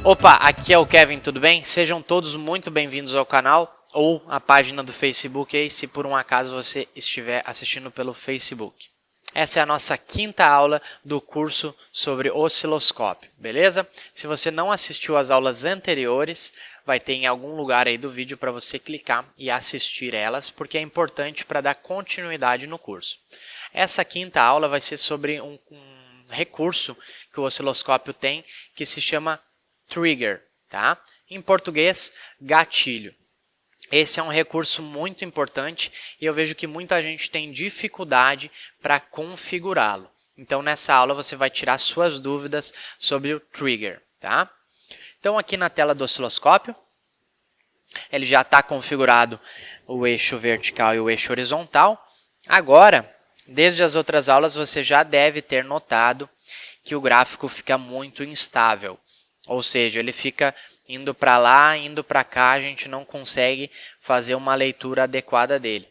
Opa, aqui é o Kevin, tudo bem? Sejam todos muito bem-vindos ao canal ou à página do Facebook aí, se por um acaso você estiver assistindo pelo Facebook. Essa é a nossa quinta aula do curso sobre osciloscópio, beleza? Se você não assistiu às aulas anteriores, vai ter em algum lugar aí do vídeo para você clicar e assistir elas, porque é importante para dar continuidade no curso. Essa quinta aula vai ser sobre um recurso que o osciloscópio tem, que se chama trigger, tá? Em português, gatilho. Esse é um recurso muito importante e eu vejo que muita gente tem dificuldade para configurá-lo. Então, nessa aula você vai tirar suas dúvidas sobre o trigger, tá? Então, aqui na tela do osciloscópio, ele já está configurado o eixo vertical e o eixo horizontal. Agora, desde as outras aulas, você já deve ter notado que o gráfico fica muito instável. Ou seja, ele fica indo para lá, indo para cá, a gente não consegue fazer uma leitura adequada dele.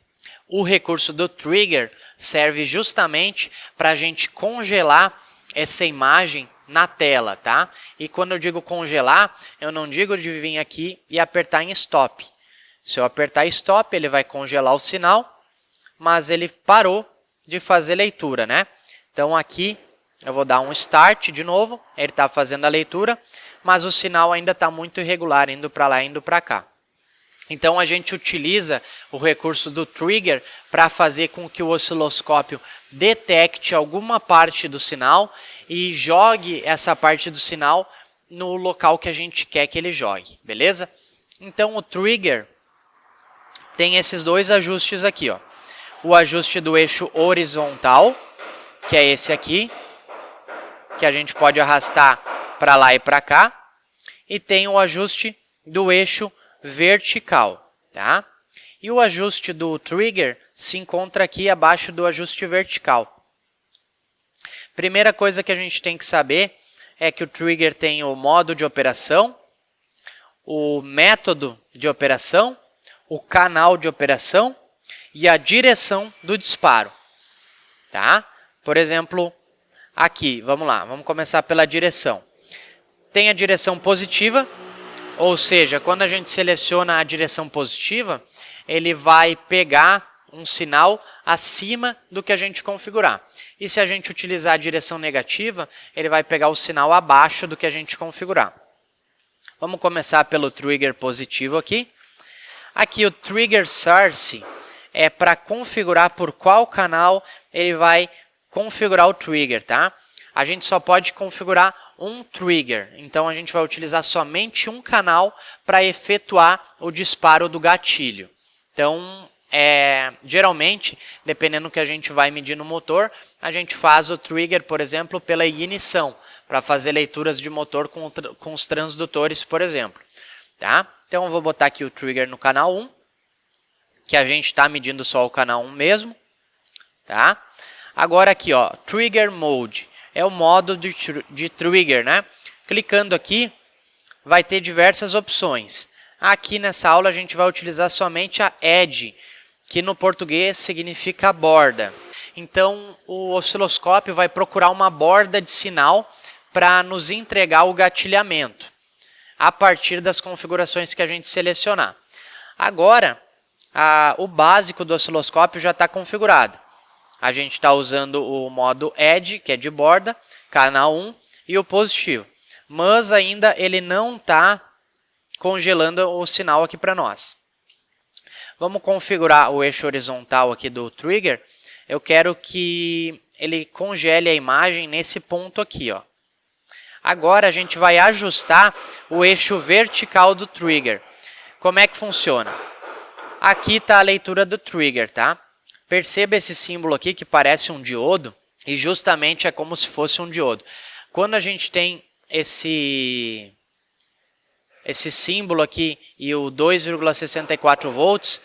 O recurso do trigger serve justamente para a gente congelar essa imagem na tela, tá? E quando eu digo congelar, eu não digo de vir aqui e apertar em stop. Se eu apertar stop, ele vai congelar o sinal, mas ele parou de fazer leitura, né? Então aqui eu vou dar um start de novo, ele está fazendo a leitura, mas o sinal ainda está muito irregular, indo para lá, indo para cá. Então a gente utiliza o recurso do trigger para fazer com que o osciloscópio detecte alguma parte do sinal e jogue essa parte do sinal no local que a gente quer que ele jogue, beleza? Então o trigger tem esses dois ajustes aqui, ó. O ajuste do eixo horizontal, que é esse aqui, que a gente pode arrastar para lá e para cá, e tem o ajuste do eixo vertical, tá? E o ajuste do trigger se encontra aqui abaixo do ajuste vertical. Primeira coisa que a gente tem que saber é que o trigger tem o modo de operação, o método de operação, o canal de operação e a direção do disparo, tá? Por exemplo, aqui, vamos lá, vamos começar pela direção. Tem a direção positiva, ou seja, quando a gente seleciona a direção positiva, ele vai pegar um sinal acima do que a gente configurar. E se a gente utilizar a direção negativa, ele vai pegar o sinal abaixo do que a gente configurar. Vamos começar pelo trigger positivo aqui. Aqui o trigger source é para configurar por qual canal ele vai configurar o trigger, tá? A gente só pode configurar um trigger, então a gente vai utilizar somente um canal para efetuar o disparo do gatilho. Então, geralmente, dependendo do que a gente vai medir no motor, a gente faz o trigger, por exemplo, pela ignição, para fazer leituras de motor com os transdutores, por exemplo. Tá? Então, eu vou botar aqui o trigger no canal 1, que a gente está medindo só o canal 1 mesmo. Tá? Agora aqui, ó, Trigger Mode. É o modo de trigger, né? Clicando aqui, vai ter diversas opções. Aqui nessa aula a gente vai utilizar somente a edge, que no português significa borda. Então o osciloscópio vai procurar uma borda de sinal para nos entregar o gatilhamento, a partir das configurações que a gente selecionar. Agora, o básico do osciloscópio já está configurado. A gente está usando o modo edge, que é de borda, canal 1, e o positivo. Mas ainda ele não está congelando o sinal aqui para nós. Vamos configurar o eixo horizontal aqui do trigger. Eu quero que ele congele a imagem nesse ponto aqui, ó. Agora a gente vai ajustar o eixo vertical do trigger. Como é que funciona? Aqui está a leitura do trigger, tá? Perceba esse símbolo aqui que parece um diodo e justamente é como se fosse um diodo. Quando a gente tem esse símbolo aqui e o 2,64 volts,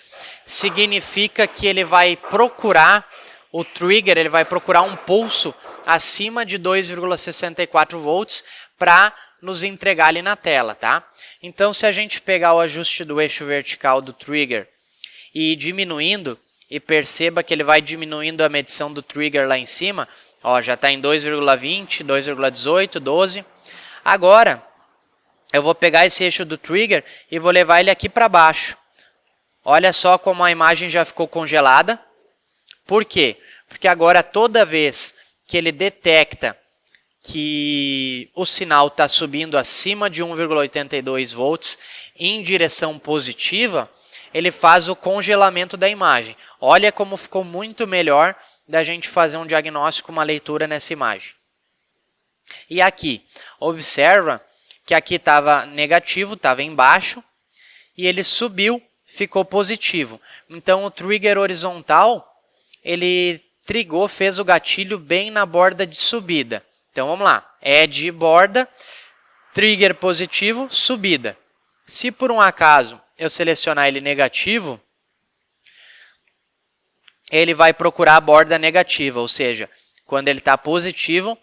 significa que ele vai procurar, o trigger ele vai procurar um pulso acima de 2,64 volts para nos entregar ali na tela, tá? Então, se a gente pegar o ajuste do eixo vertical do trigger e ir diminuindo, e perceba que ele vai diminuindo a medição do trigger lá em cima, ó, já está em 2,20, 2,18, 12. Agora, eu vou pegar esse eixo do trigger e vou levar ele aqui para baixo. Olha só como a imagem já ficou congelada. Por quê? Porque agora toda vez que ele detecta que o sinal está subindo acima de 1,82 volts em direção positiva, ele faz o congelamento da imagem. Olha como ficou muito melhor da gente fazer um diagnóstico, uma leitura nessa imagem. E aqui, observa que aqui estava negativo, estava embaixo, e ele subiu, ficou positivo. Então o trigger horizontal, ele trigou, fez o gatilho bem na borda de subida. Então vamos lá, edge borda, trigger positivo, subida. Se por um acaso eu selecionar ele negativo, ele vai procurar a borda negativa, ou seja, quando ele está positivo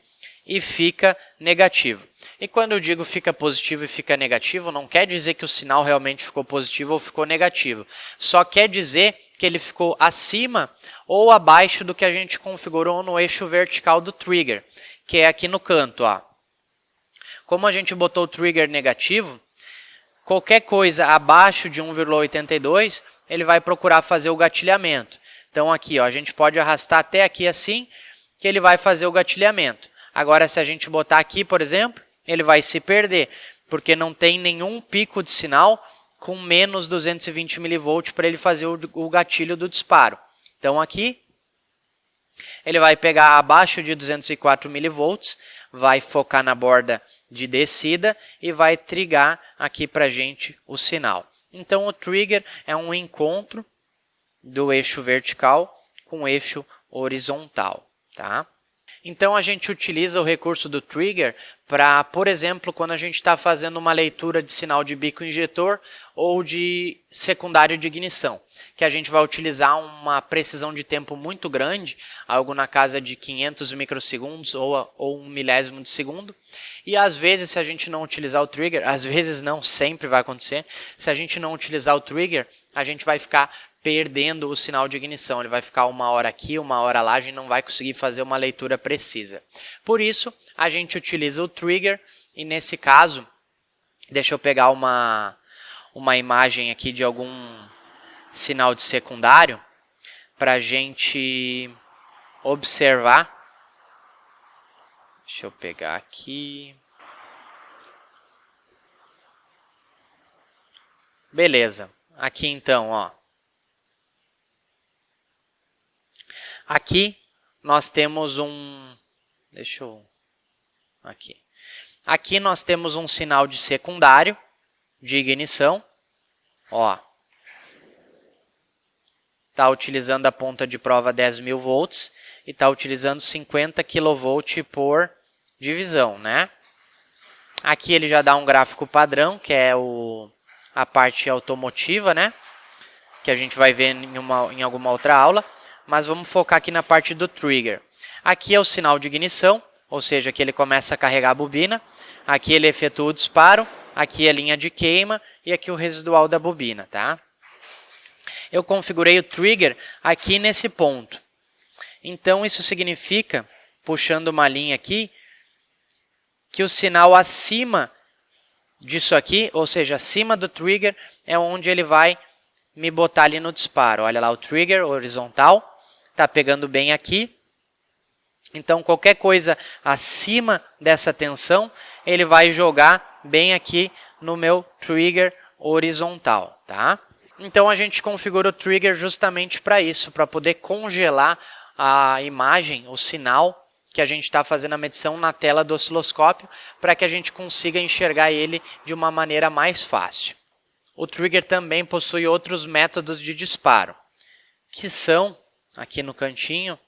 e fica negativo. E quando eu digo fica positivo e fica negativo, não quer dizer que o sinal realmente ficou positivo ou ficou negativo. Só quer dizer que ele ficou acima ou abaixo do que a gente configurou no eixo vertical do trigger, que é aqui no canto. Ó. Como a gente botou o trigger negativo, qualquer coisa abaixo de 1,82, ele vai procurar fazer o gatilhamento. Então aqui, ó, a gente pode arrastar até aqui assim, que ele vai fazer o gatilhamento. Agora, se a gente botar aqui, por exemplo, ele vai se perder, porque não tem nenhum pico de sinal com menos 220 mV para ele fazer o gatilho do disparo. Então aqui, ele vai pegar abaixo de 204 mV, vai focar na borda de descida e vai trigar aqui para a gente o sinal. Então o trigger é um encontro do eixo vertical com o eixo horizontal. Tá? Então a gente utiliza o recurso do trigger para, por exemplo, quando a gente está fazendo uma leitura de sinal de bico injetor ou de secundário de ignição, que a gente vai utilizar uma precisão de tempo muito grande, algo na casa de 500 microsegundos ou 1 milésimo de segundo. E às vezes, se a gente não utilizar o trigger, às vezes não, sempre vai acontecer, se a gente não utilizar o trigger, a gente vai ficar perdendo o sinal de ignição. Ele vai ficar 1 hora aqui, 1 hora lá, a gente não vai conseguir fazer uma leitura precisa. Por isso, a gente utiliza o trigger e nesse caso, deixa eu pegar uma imagem aqui de algum sinal de secundário para a gente observar. Deixa eu pegar aqui. Beleza. Aqui então, ó. Aqui nós temos um... Deixa eu... Aqui. Aqui nós temos um sinal de secundário de ignição. Ó. Está utilizando a ponta de prova 10.000 volts e está utilizando 50 kV por divisão, né? Aqui ele já dá um gráfico padrão, que é a parte automotiva, né? Que a gente vai ver em alguma outra aula. Mas vamos focar aqui na parte do trigger. Aqui é o sinal de ignição, ou seja, que ele começa a carregar a bobina. Aqui ele efetua o disparo, aqui a linha de queima e aqui o residual da bobina, tá? Eu configurei o trigger aqui nesse ponto. Então isso significa, puxando uma linha aqui, que o sinal acima disso aqui, ou seja, acima do trigger, é onde ele vai me botar ali no disparo. Olha lá o trigger horizontal, está pegando bem aqui. Então qualquer coisa acima dessa tensão, ele vai jogar bem aqui no meu trigger horizontal, tá? Então a gente configura o trigger justamente para isso, para poder congelar a imagem, o sinal que a gente está fazendo a medição na tela do osciloscópio, para que a gente consiga enxergar ele de uma maneira mais fácil. O trigger também possui outros métodos de disparo, que são, aqui no cantinho,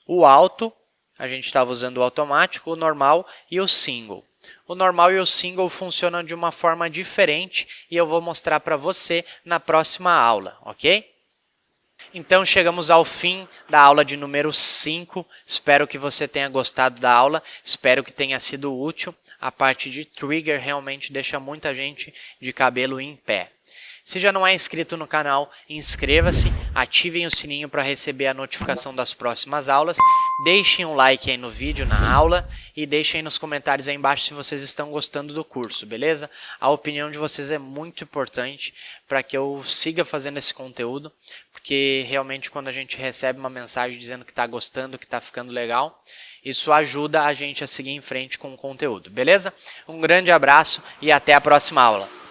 o auto, a gente estava usando o automático, o normal e o single. O normal e o single funcionam de uma forma diferente e eu vou mostrar para você na próxima aula, ok? Então chegamos ao fim da aula de número 5. Espero que você tenha gostado da aula, espero que tenha sido útil. A parte de trigger realmente deixa muita gente de cabelo em pé. Se já não é inscrito no canal, inscreva-se, ativem o sininho para receber a notificação das próximas aulas, deixem um like aí no vídeo, na aula, e deixem aí nos comentários aí embaixo se vocês estão gostando do curso, beleza? A opinião de vocês é muito importante para que eu siga fazendo esse conteúdo, porque realmente quando a gente recebe uma mensagem dizendo que está gostando, que está ficando legal, isso ajuda a gente a seguir em frente com o conteúdo, beleza? Um grande abraço e até a próxima aula.